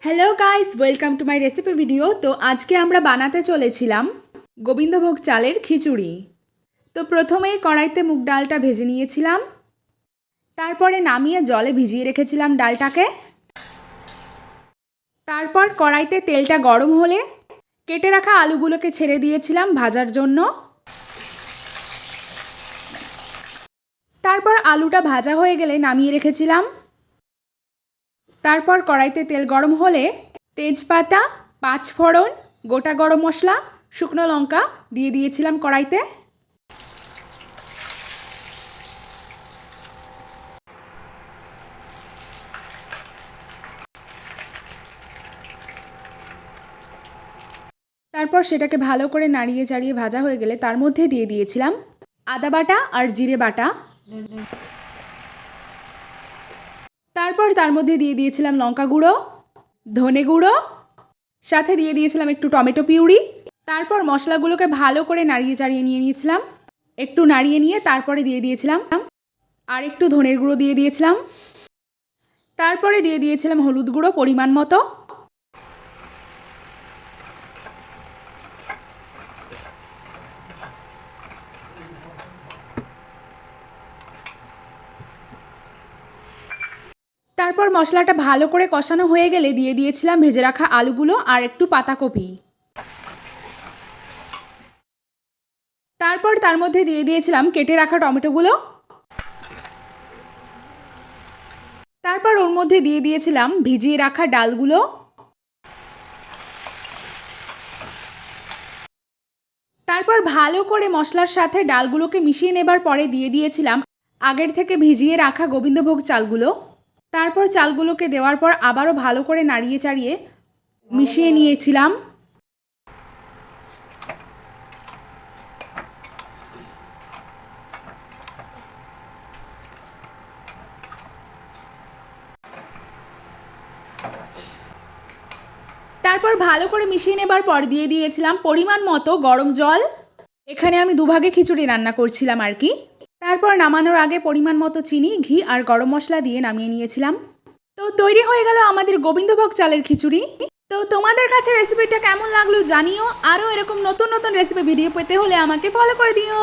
Hello guys, welcome to my recipe video. তো আজকে আমরা বানাতে চলেছিলাম গোবিন্দভোগ চালের খিচুড়ি। তো প্রথমেই কড়াইতে মুগ ডালটা ভেজে নিয়েছিলাম, তারপরে নামিয়ে জলে ভিজিয়ে রেখেছিলাম ডালটাকে। তারপর কড়াইতে তেলটা গরম হলে কেটে রাখা আলুগুলোকে ছেড়ে দিয়েছিলাম ভাজার জন্য। তারপর আলুটা ভাজা হয়ে গেলে নামিয়ে রেখেছিলাম। তারপর কড়াইতে তেল গরম হলে তেজপাতা, পাঁচফোড়ন, গোটা গরম মশলা, শুকনো লঙ্কা দিয়ে দিয়েছিলাম কড়াইতে। তারপর সেটাকে ভালো করে নাড়িয়ে চাড়িয়ে ভাজা হয়ে গেলে তার মধ্যে দিয়ে দিয়েছিলাম আদা বাটা আর জিরে বাটা। তারপর তার মধ্যে দিয়ে দিয়েছিলাম লঙ্কা গুঁড়ো, ধনে গুঁড়ো, সাথে দিয়ে দিয়েছিলাম একটু টমেটো পিউরি। তারপর মশলাগুলোকে ভালো করে নাড়িয়ে চাড়িয়ে নিয়ে নিয়েছিলাম। একটু নাড়িয়ে নিয়ে তারপরে দিয়ে দিয়েছিলাম আর একটু ধনের গুঁড়ো দিয়ে দিয়েছিলাম। তারপরে দিয়ে দিয়েছিলাম হলুদ গুঁড়ো পরিমাণ মতো। তারপর মশলাটা ভালো করে কষানো হয়ে গেলে দিয়ে দিয়েছিলাম ভেজে রাখা আলুগুলো আর একটু পাতাকপি। তারপর তার মধ্যে দিয়ে দিয়েছিলাম কেটে রাখা টমেটোগুলো। তারপর ওর মধ্যে দিয়ে দিয়েছিলাম ভিজিয়ে রাখা ডালগুলো। তারপর ভালো করে মশলার সাথে ডালগুলোকে মিশিয়ে নেবার পরে দিয়ে দিয়েছিলাম আগের থেকে ভিজিয়ে রাখা গোবিন্দভোগ চালগুলো। তারপর চালগুলোকে দেওয়ার পর আবারও ভালো করে নাড়িয়ে চাড়িয়ে মিশিয়ে নিয়েছিলাম। তারপর ভালো করে মিশিয়ে নেবার পর দিয়ে দিয়েছিলাম পরিমাণ মতো গরম জল। এখানে আমি দুভাগে খিচুড়ি রান্না করছিলাম আর কি। তারপর নামানোর আগে পরিমাণ মতো চিনি, ঘি আর গরম মশলা দিয়ে নামিয়ে নিয়েছিলাম। তো তৈরি হয়ে গেল আমাদের গোবিন্দভোগ চালের খিচুড়ি। তো তোমাদের কাছে রেসিপিটা কেমন লাগলো জানিও। আরও এরকম নতুন নতুন রেসিপি ভিডিও পেতে হলে আমাকে ফলো করে দিও।